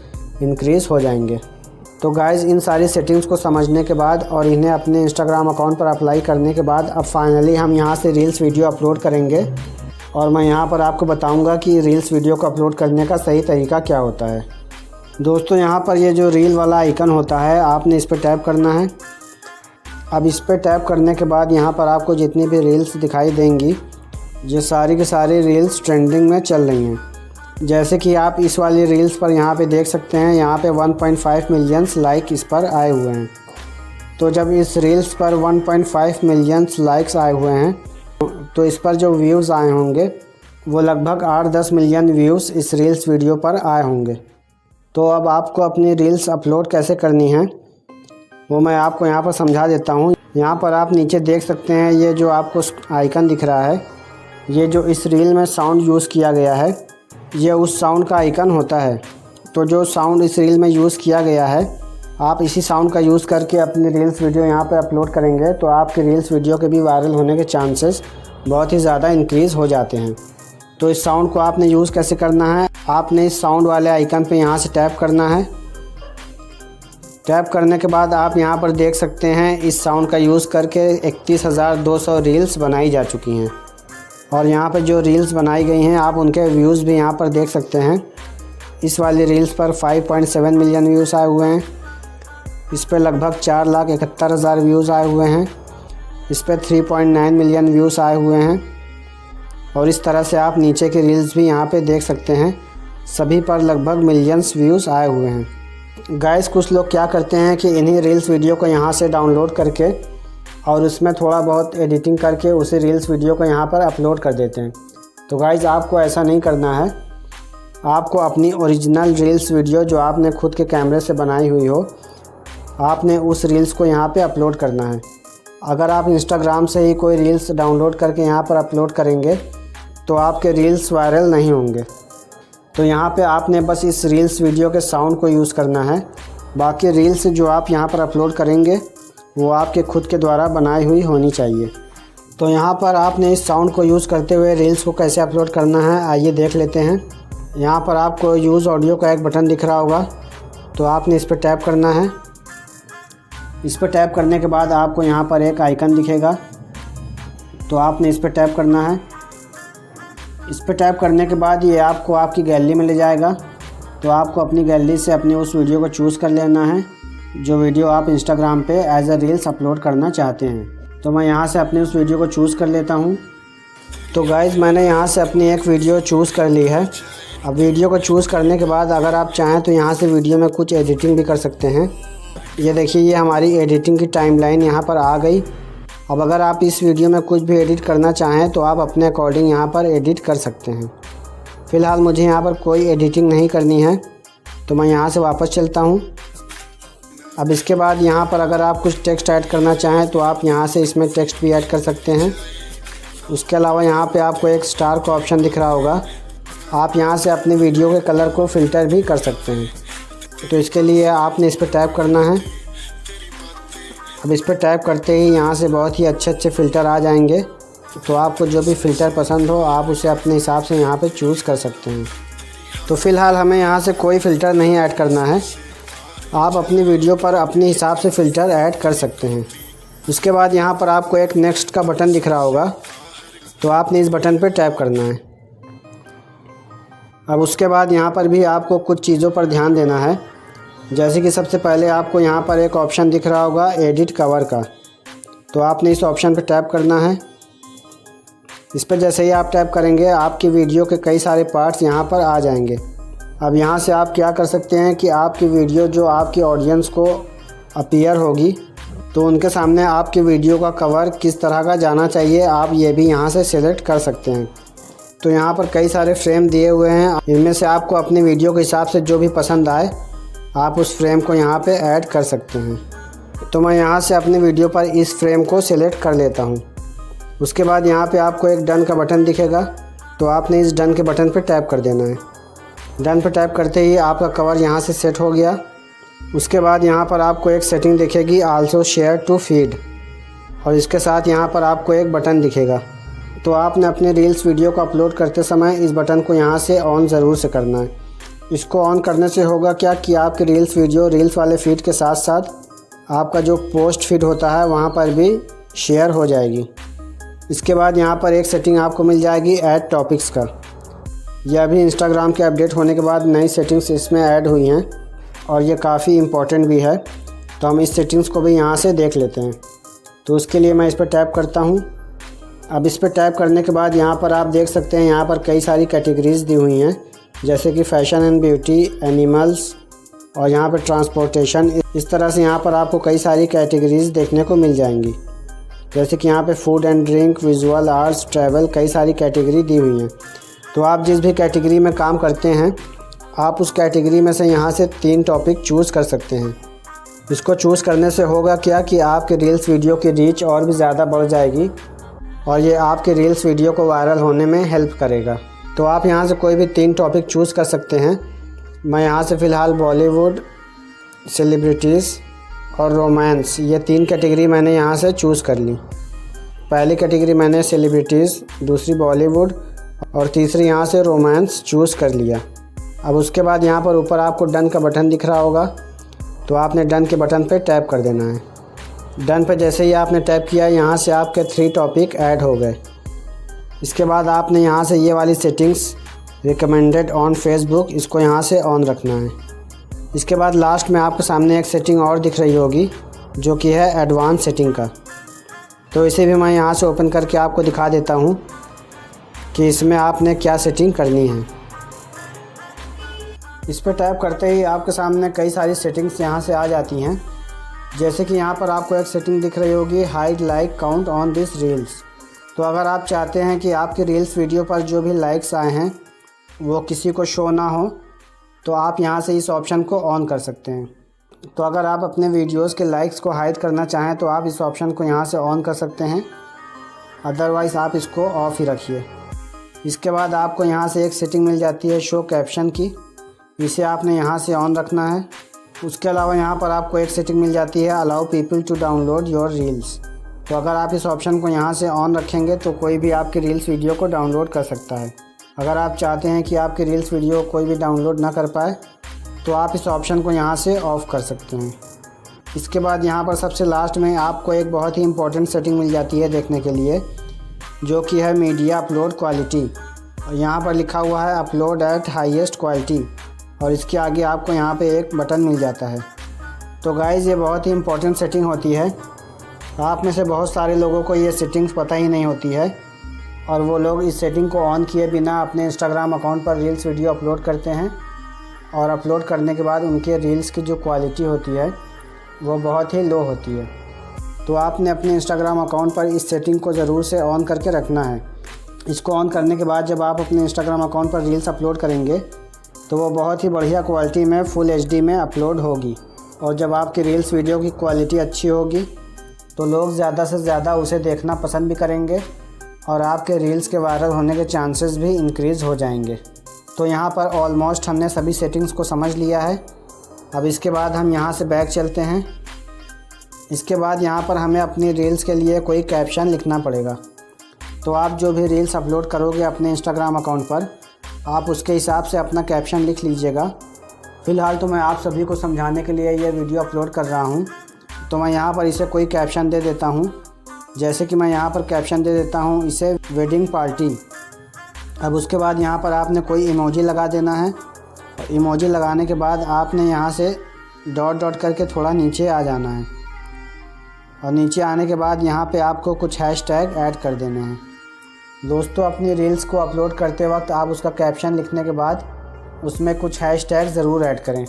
इंक्रीज़ हो जाएंगे। तो गाइज़ इन सारी सेटिंग्स को समझने के बाद और इन्हें अपने इंस्टाग्राम अकाउंट पर अप्लाई करने के बाद अब फाइनली हम यहाँ से रील्स वीडियो अपलोड करेंगे और मैं यहाँ पर आपको बताऊँगा कि रील्स वीडियो को अपलोड करने का सही तरीका क्या होता है। दोस्तों यहाँ पर ये जो रील वाला आइकन होता है आपने इस पर टैप करना है। अब इस पर टैप करने के बाद यहाँ पर आपको जितनी भी रील्स दिखाई देंगी ये सारी की सारी रील्स ट्रेंडिंग में चल रही हैं। जैसे कि आप इस वाली रील्स पर यहाँ पे देख सकते हैं, यहाँ पे 1.5 मिलियंस लाइक इस पर आए हुए हैं। तो जब इस रील्स पर 1.5 मिलियंस लाइक्स आए हुए हैं तो इस पर जो व्यूज़ आए होंगे वो लगभग 8-10 मिलियन व्यूज़ इस रील्स वीडियो पर आए होंगे। तो अब आपको अपनी रील्स अपलोड कैसे करनी है वो मैं आपको यहाँ पर समझा देता हूँ। यहाँ पर आप नीचे देख सकते हैं ये जो आपको आइकन दिख रहा है, ये जो इस रील में साउंड यूज़ किया गया है ये उस साउंड का आइकन होता है। तो जो साउंड इस रील में यूज़ किया गया है आप इसी साउंड का यूज़ करके अपनी रील्स वीडियो यहाँ पे अपलोड करेंगे तो आपकी रील्स वीडियो के भी वायरल होने के चांसेस बहुत ही ज़्यादा इंक्रीज़ हो जाते हैं। तो इस साउंड को आपने यूज़ कैसे करना है, आपने इस साउंड वाले आइकन पे यहाँ से टैप करना है। टैप करने के बाद आप यहाँ पर देख सकते हैं इस साउंड का यूज़ करके 31,200 रील्स बनाई जा चुकी हैं और यहाँ पर जो रील्स बनाई गई हैं आप उनके व्यूज़ भी यहाँ पर देख सकते हैं। इस वाली रील्स पर 5.7 मिलियन व्यूज़ आए हुए हैं, इस पर लगभग 4,71,000 व्यूज़ आए हुए हैं, इस पर 3.9 मिलियन व्यूज़ आए हुए हैं और इस तरह से आप नीचे के रील्स भी यहाँ पे देख सकते हैं, सभी पर लगभग मिलियंस व्यूज़ आए हुए हैं। गाइस कुछ लोग क्या करते हैं कि इन्हीं रील्स वीडियो को यहाँ से डाउनलोड करके और उसमें थोड़ा बहुत एडिटिंग करके उसी रील्स वीडियो को यहाँ पर अपलोड कर देते हैं। तो गाइस आपको ऐसा नहीं करना है, आपको अपनी ओरिजिनल रील्स वीडियो जो आपने खुद के कैमरे से बनाई हुई हो आपने उस रील्स को यहाँ पे अपलोड करना है। अगर आप इंस्टाग्राम से ही कोई रील्स डाउनलोड करके यहाँ पर अपलोड करेंगे तो आपके रील्स वायरल नहीं होंगे। तो यहाँ पे आपने बस इस रील्स वीडियो के साउंड को यूज़ करना है, बाकी रील्स जो आप यहाँ पर अपलोड करेंगे वो आपके खुद के द्वारा बनाई हुई होनी चाहिए। तो यहाँ पर आपने इस साउंड को यूज़ करते हुए रील्स को कैसे अपलोड करना है आइए देख लेते हैं। यहाँ पर आपको यूज़ ऑडियो का एक बटन दिख रहा होगा, तो आपने इस पर टैप करना है। इस पर टैप करने के बाद आपको यहाँ पर एक आइकन दिखेगा, तो आपने इस पर टैप करना है। इस पर टैप करने के बाद ये आपको आपकी गैलरी में ले जाएगा, तो आपको अपनी गैलरी से अपनी उस वीडियो को चूज़ कर लेना है जो वीडियो आप इंस्टाग्राम पे एज अ रील्स अपलोड करना चाहते हैं। तो मैं यहाँ से अपनी उस वीडियो को चूज़ कर लेता हूँ। तो गाइज़ मैंने यहाँ से अपनी एक वीडियो चूज़ कर ली है। अब वीडियो को चूज़ करने के बाद अगर आप चाहें तो यहाँ से वीडियो में कुछ एडिटिंग भी कर सकते हैं। ये देखिए ये हमारी एडिटिंग की टाइमलाइन यहाँ पर आ गई। अब अगर आप इस वीडियो में कुछ भी एडिट करना चाहें तो आप अपने अकॉर्डिंग यहाँ पर एडिट कर सकते हैं। फ़िलहाल मुझे यहाँ पर कोई एडिटिंग नहीं करनी है, तो मैं यहाँ से वापस चलता हूँ। अब इसके बाद यहाँ पर अगर आप कुछ टेक्स्ट ऐड करना चाहें तो आप यहाँ से इसमें टेक्स्ट भी ऐड कर सकते हैं। उसके अलावा यहाँ पे आपको एक स्टार का ऑप्शन दिख रहा होगा, आप यहाँ से अपने वीडियो के कलर को फ़िल्टर भी कर सकते हैं। तो इसके लिए आपने इस पर टैप करना है। अब इस पर टैप करते ही यहाँ से बहुत ही अच्छे अच्छे फ़िल्टर आ जाएंगे, तो आपको जो भी फ़िल्टर पसंद हो आप उसे अपने हिसाब से यहाँ पे चूज़ कर सकते हैं। तो फ़िलहाल हमें यहाँ से कोई फ़िल्टर नहीं ऐड करना है, आप अपनी वीडियो पर अपने हिसाब से फ़िल्टर ऐड कर सकते हैं। उसके बाद यहाँ पर आपको एक नेक्स्ट का बटन दिख रहा होगा, तो आपने इस बटन पर टैप करना है। अब उसके बाद यहाँ पर भी आपको कुछ चीज़ों पर ध्यान देना है। जैसे कि सबसे पहले आपको यहाँ पर एक ऑप्शन दिख रहा होगा एडिट कवर का, तो आपने इस ऑप्शन पर टैप करना है। इस पर जैसे ही आप टैप करेंगे आपकी वीडियो के कई सारे पार्ट्स यहाँ पर आ जाएंगे। अब यहाँ से आप क्या कर सकते हैं कि आपकी वीडियो जो आपकी ऑडियंस को अपीयर होगी, तो उनके सामने आपकी वीडियो का कवर किस तरह का जाना चाहिए, आप ये भी यहाँ से सिलेक्ट कर सकते हैं। तो यहाँ पर कई सारे फ्रेम दिए हुए हैं, इनमें से आपको अपनी वीडियो के हिसाब से जो भी पसंद आए आप उस फ्रेम को यहाँ पे ऐड कर सकते हैं। तो मैं यहाँ से अपनी वीडियो पर इस फ्रेम को सिलेक्ट कर लेता हूँ। उसके बाद यहाँ पे आपको एक डन का बटन दिखेगा, तो आपने इस डन के बटन पर टैप कर देना है। डन पर टैप करते ही आपका कवर यहाँ से सेट हो गया। उसके बाद यहाँ पर आपको एक सेटिंग दिखेगी आल्सो शेयर टू फीड, और इसके साथ यहाँ पर आपको एक बटन दिखेगा। तो आपने अपने रील्स वीडियो को अपलोड करते समय इस बटन को यहाँ से ऑन ज़रूर से करना है। इसको ऑन करने से होगा क्या कि आपकी रील्स वीडियो रील्स वाले फीड के साथ साथ आपका जो पोस्ट फीड होता है वहाँ पर भी शेयर हो जाएगी। इसके बाद यहाँ पर एक सेटिंग आपको मिल जाएगी ऐड टॉपिक्स का। यह भी इंस्टाग्राम के अपडेट होने के बाद नई सेटिंग्स इसमें ऐड हुई हैं और ये काफ़ी इम्पोर्टेंट भी है, तो हम इस सेटिंग्स को भी यहाँ से देख लेते हैं। तो उसके लिए मैं इस पर टैप करता हूँ। अब इस पर टैप करने के बाद यहाँ पर आप देख सकते हैं यहाँ पर कई सारी कैटेगरीज़ दी हुई हैं, जैसे कि फैशन एंड ब्यूटी, एनिमल्स और यहाँ पर ट्रांसपोर्टेशन। इस तरह से यहाँ पर आपको कई सारी कैटेगरीज़ देखने को मिल जाएंगी, जैसे कि यहाँ पे food and drink, visual arts, travel, कई सारी कैटेगरी दी हुई हैं। तो आप जिस भी कैटेगरी में काम करते हैं आप उस कैटेगरी में से यहाँ से 3 टॉपिक चूज़ कर सकते हैं। इसको चूज़ करने से होगा क्या कि आपके रील्स वीडियो की रीच और भी ज़्यादा बढ़ जाएगी और ये आपके रील्स वीडियो को वायरल होने में हेल्प करेगा। तो आप यहाँ से कोई भी 3 टॉपिक चूज़ कर सकते हैं। मैं यहाँ से फ़िलहाल बॉलीवुड, सेलिब्रिटीज़ और रोमांस, ये 3 कैटेगरी मैंने यहाँ से चूज़ कर ली। पहली कैटेगरी मैंने सेलिब्रिटीज़, दूसरी बॉलीवुड और तीसरी यहाँ से रोमांस चूज़ कर लिया। अब उसके बाद यहाँ पर ऊपर आपको डन का बटन दिख रहा होगा, तो आपने डन के बटन पे टैप कर देना है। डन पे जैसे ही आपने टैप किया यहाँ से आपके 3 टॉपिक ऐड हो गए। इसके बाद आपने यहाँ से ये वाली सेटिंग्स रिकमेंडेड ऑन फेसबुक, इसको यहाँ से ऑन रखना है। इसके बाद लास्ट में आपके सामने एक सेटिंग और दिख रही होगी जो कि है एडवांस सेटिंग का, तो इसे भी मैं यहाँ से ओपन करके आपको दिखा देता हूँ कि इसमें आपने क्या सेटिंग करनी है। इस पर टैप करते ही आपके सामने कई सारी सेटिंग्स यहाँ से आ जाती हैं, जैसे कि यहाँ पर आपको एक सेटिंग दिख रही होगी hide like count on this reels. तो अगर आप चाहते हैं कि आपके रील्स वीडियो पर जो भी लाइक्स आए हैं वो किसी को शो ना हो, तो आप यहाँ से इस ऑप्शन को ऑन कर सकते हैं। तो अगर आप अपने वीडियोस के लाइक्स को हाइड करना चाहें तो आप इस ऑप्शन को यहाँ से ऑन कर सकते हैं, अदरवाइज़ आप इसको ऑफ़ ही रखिए। इसके बाद आपको यहाँ से एक सेटिंग मिल जाती है शो कैप्शन की, इसे आपने यहाँ से ऑन रखना है। उसके अलावा यहाँ पर आपको एक सेटिंग मिल जाती है allow people to download your reels. तो अगर आप इस ऑप्शन को यहाँ से ऑन रखेंगे तो कोई भी आपकी रील्स वीडियो को डाउनलोड कर सकता है। अगर आप चाहते हैं कि आपकी रील्स वीडियो कोई भी डाउनलोड ना कर पाए तो आप इस ऑप्शन को यहाँ से ऑफ़ कर सकते हैं। इसके बाद यहाँ पर सबसे लास्ट में आपको एक बहुत ही इंपॉर्टेंट सेटिंग मिल जाती है देखने के लिए, जो कि है मीडिया अपलोड क्वालिटी। और यहाँ पर लिखा हुआ है अपलोड एट हाईएस्ट क्वालिटी, और इसके आगे आपको यहाँ पे एक बटन मिल जाता है। तो गाइज़ ये बहुत ही इंपॉर्टेंट सेटिंग होती है। आप में से बहुत सारे लोगों को ये सेटिंग्स पता ही नहीं होती है और वो लोग इस सेटिंग को ऑन किए बिना अपने इंस्टाग्राम अकाउंट पर रील्स वीडियो अपलोड करते हैं, और अपलोड करने के बाद उनके रील्स की जो क्वालिटी होती है वो बहुत ही लो होती है। तो आपने अपने इंस्टाग्राम अकाउंट पर इस सेटिंग को ज़रूर से ऑन करके रखना है। इसको ऑन करने के बाद जब आप अपने इंस्टाग्राम अकाउंट पर रील्स अपलोड करेंगे तो वो बहुत ही बढ़िया क्वालिटी में फुल HD में अपलोड होगी, और जब आपकी रील्स वीडियो की क्वालिटी अच्छी होगी तो लोग ज़्यादा से ज़्यादा उसे देखना पसंद भी करेंगे और आपके रील्स के वायरल होने के चांसेस भी इंक्रीज़ हो जाएंगे। तो यहाँ पर ऑलमोस्ट हमने सभी सेटिंग्स को समझ लिया है। अब इसके बाद हम यहाँ से बैक चलते हैं। इसके बाद यहाँ पर हमें अपनी रील्स के लिए कोई कैप्शन लिखना पड़ेगा। तो आप जो भी रील्स अपलोड करोगे अपने इंस्टाग्राम अकाउंट पर, आप उसके हिसाब से अपना कैप्शन लिख लीजिएगा। फ़िलहाल तो मैं आप सभी को समझाने के लिए ये वीडियो अपलोड कर रहा हूँ। तो मैं यहाँ पर इसे कोई कैप्शन दे देता हूँ। जैसे कि मैं यहाँ पर कैप्शन दे देता हूँ इसे वेडिंग पार्टी। अब उसके बाद यहाँ पर आपने कोई इमोजी लगा देना है। और इमोजी लगाने के बाद आपने यहाँ से डॉट डॉट करके थोड़ा नीचे आ जाना है। और नीचे आने के बाद यहाँ पे आपको कुछ हैशटैग ऐड कर देने हैं। दोस्तों, अपनी रील्स को अपलोड करते वक्त आप उसका कैप्शन लिखने के बाद उसमें कुछ हैशटैग ज़रूर ऐड करें,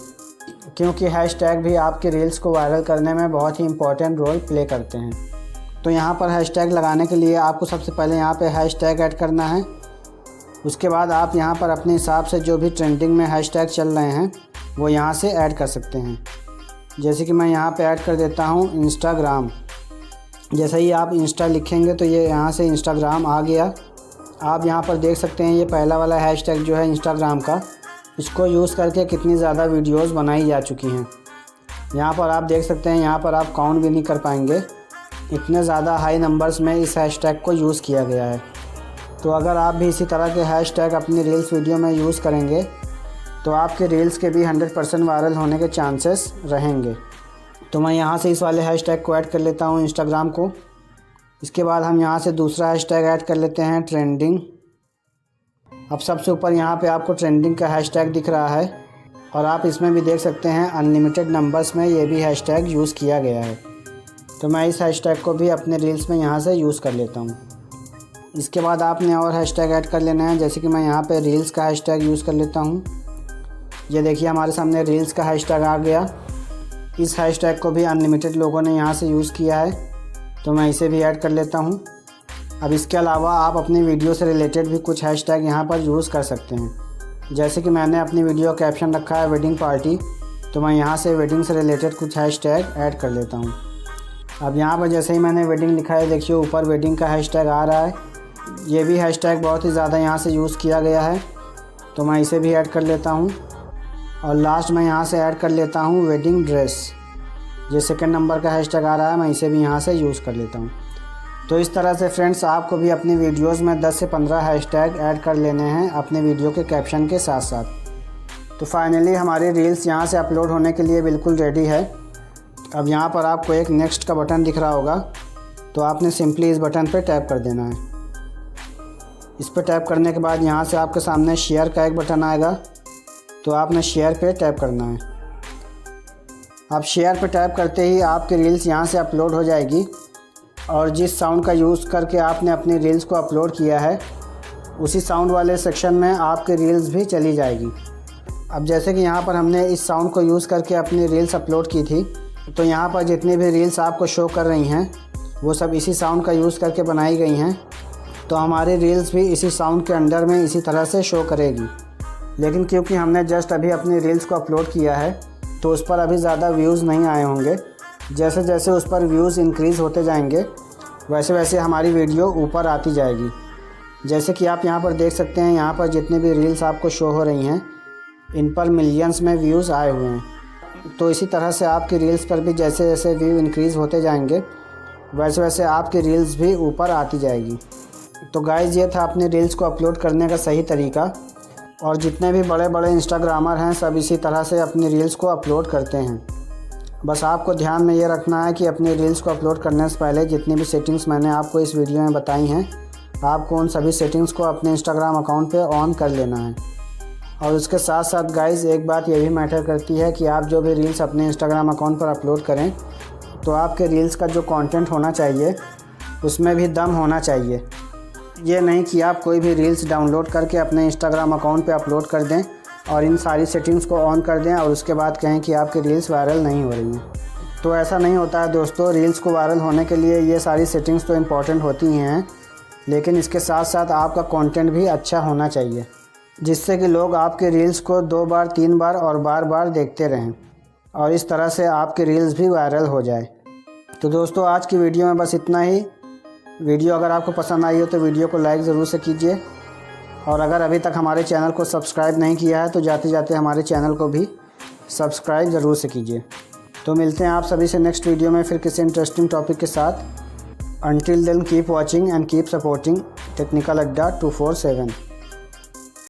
क्योंकि हैशटैग भी आपके रील्स को वायरल करने में बहुत ही इम्पोर्टेंट रोल प्ले करते हैं। तो यहाँ पर हैशटैग लगाने के लिए आपको सबसे पहले यहाँ पे हैशटैग ऐड करना है। उसके बाद आप यहाँ पर अपने हिसाब से जो भी ट्रेंडिंग में हैशटैग चल रहे हैं वो यहाँ से ऐड कर सकते हैं। जैसे कि मैं यहाँ पे ऐड कर देता हूँ इंस्टाग्राम। जैसे ही आप इंस्टा लिखेंगे तो ये यहाँ से इंस्टाग्राम आ गया। आप यहाँ पर देख सकते हैं ये पहला वाला हैशटैग जो है इंस्टाग्राम का, इसको यूज़ करके कितनी ज़्यादा वीडियोस बनाई जा चुकी हैं। यहाँ पर आप देख सकते हैं, यहाँ पर आप काउंट भी नहीं कर पाएंगे, इतने ज़्यादा हाई नंबर्स में इस हैशटैग को यूज़ किया गया है। तो अगर आप भी इसी तरह के हैशटैग अपनी रील्स वीडियो में यूज़ करेंगे तो आपके रील्स के भी 100% वायरल होने के चांसेस रहेंगे। तो मैं यहाँ से इस वाले हैशटैग को ऐड कर लेता हूँ इंस्टाग्राम को। इसके बाद हम यहाँ से दूसरा हैशटैग ऐड कर लेते हैं ट्रेंडिंग। अब सबसे ऊपर यहाँ पे आपको ट्रेंडिंग का हैशटैग दिख रहा है और आप इसमें भी देख सकते हैं अनलिमिटेड नंबर्स में ये भी हैशटैग यूज़ किया गया है। तो मैं इस हैशटैग को भी अपने रील्स में यहाँ से यूज़ कर लेता हूँ। इसके बाद आपने और हैशटैग ऐड कर लेना है। जैसे कि मैं यहाँ पे रील्स का हैशटैग यूज़ कर लेता हूँ। ये देखिए हमारे सामने रील्स का हैशटैग आ गया। इस हैशटैग को भी अनलिमिटेड लोगों ने यहाँ से यूज़ किया है, तो मैं इसे भी ऐड कर लेता हूँ। अब इसके अलावा आप अपनी वीडियो से रिलेटेड भी कुछ हैशटैग यहाँ पर यूज़ कर सकते हैं। जैसे कि मैंने अपनी वीडियो कैप्शन रखा है वेडिंग पार्टी, तो मैं यहाँ से वेडिंग से रिलेटेड कुछ हैशटैग ऐड कर लेता हूँ। अब यहाँ पर जैसे ही मैंने वेडिंग लिखा है, देखिए ऊपर वेडिंग का हैशटैग आ रहा है। ये भी हैशटैग बहुत ही ज़्यादा यहाँ से यूज़ किया गया है, तो मैं इसे भी ऐड कर लेता हूँ। और लास्ट में यहाँ से ऐड कर लेता हूँ वेडिंग ड्रेस। ये सेकंड नंबर का हैशटैग आ रहा है, मैं इसे भी यहाँ से यूज़ कर लेता हूँ। तो इस तरह से फ्रेंड्स आपको भी अपनी वीडियोस में 10 से 15 हैशटैग ऐड कर लेने हैं अपने वीडियो के कैप्शन के साथ साथ। तो फाइनली हमारी रील्स यहाँ से अपलोड होने के लिए बिल्कुल रेडी है। अब यहाँ पर आपको एक नेक्स्ट का बटन दिख रहा होगा, तो आपने सिंपली इस बटन पर टैप कर देना है। इस पर टैप करने के बाद यहाँ से आपके सामने शेयर का एक बटन आएगा, तो आपने शेयर पे टैप करना है। अब शेयर पे टैप करते ही आपकी रील्स यहाँ से अपलोड हो जाएगी और जिस साउंड का यूज़ करके आपने अपनी रील्स को अपलोड किया है उसी साउंड वाले सेक्शन में आपकी रील्स भी चली जाएगी। अब जैसे कि यहाँ पर हमने इस साउंड को यूज़ करके अपनी रील्स अपलोड की थी, तो यहाँ पर जितनी भी रील्स आपको शो कर रही हैं वो सब इसी साउंड का यूज़ करके बनाई गई हैं। तो हमारी रील्स भी इसी साउंड के अंडर में इसी तरह से शो करेगी। लेकिन क्योंकि हमने जस्ट अभी अपनी रील्स को अपलोड किया है तो उस पर अभी ज़्यादा व्यूज़ नहीं आए होंगे। जैसे जैसे उस पर व्यूज़ इंक्रीज़ होते जाएंगे वैसे वैसे हमारी वीडियो ऊपर आती जाएगी। जैसे कि आप यहाँ पर देख सकते हैं, यहाँ पर जितने भी रील्स आपको शो हो रही हैं इन पर मिलियंस में व्यूज़ आए हुए हैं। तो इसी तरह से आपकी रील्स पर भी जैसे जैसे व्यू इंक्रीज़ होते जाएंगे वैसे वैसे आपकी रील्स भी ऊपर आती जाएगी। तो गाइज़, ये था अपनी रील्स को अपलोड करने का सही तरीका। और जितने भी बड़े बड़े इंस्टाग्रामर हैं सब इसी तरह से अपनी रील्स को अपलोड करते हैं। बस आपको ध्यान में ये रखना है कि अपनी रील्स को अपलोड करने से पहले जितनी भी सेटिंग्स मैंने आपको इस वीडियो में बताई हैं, आपको उन सभी सेटिंग्स को अपने इंस्टाग्राम अकाउंट पे ऑन कर लेना है। और उसके साथ साथ गाइज़, एक बात ये भी मैटर करती है कि आप जो भी रील्स अपने इंस्टाग्राम अकाउंट पर अपलोड करें तो आपके रील्स का जो कंटेंट होना चाहिए उसमें भी दम होना चाहिए। ये नहीं कि आप कोई भी रील्स डाउनलोड करके अपने इंस्टाग्राम अकाउंट पे अपलोड कर दें और इन सारी सेटिंग्स को ऑन कर दें और उसके बाद कहें कि आपकी रील्स वायरल नहीं हो रही हैं। तो ऐसा नहीं होता है दोस्तों। रील्स को वायरल होने के लिए ये सारी सेटिंग्स तो इम्पॉर्टेंट होती हैं, लेकिन इसके साथ साथ आपका कंटेंट भी अच्छा होना चाहिए, जिससे कि लोग आपके रील्स को 2 बार 3 बार और बार बार देखते रहें और इस तरह से आपकी रील्स भी वायरल हो जाए। तो दोस्तों, आज की वीडियो में बस इतना ही। वीडियो अगर आपको पसंद आई हो तो वीडियो को लाइक ज़रूर से कीजिए, और अगर अभी तक हमारे चैनल को सब्सक्राइब नहीं किया है तो जाते जाते हमारे चैनल को भी सब्सक्राइब ज़रूर से कीजिए। तो मिलते हैं आप सभी से नेक्स्ट वीडियो में फिर किसी इंटरेस्टिंग टॉपिक के साथ। Until then keep watching and keep supporting technical Adda 247।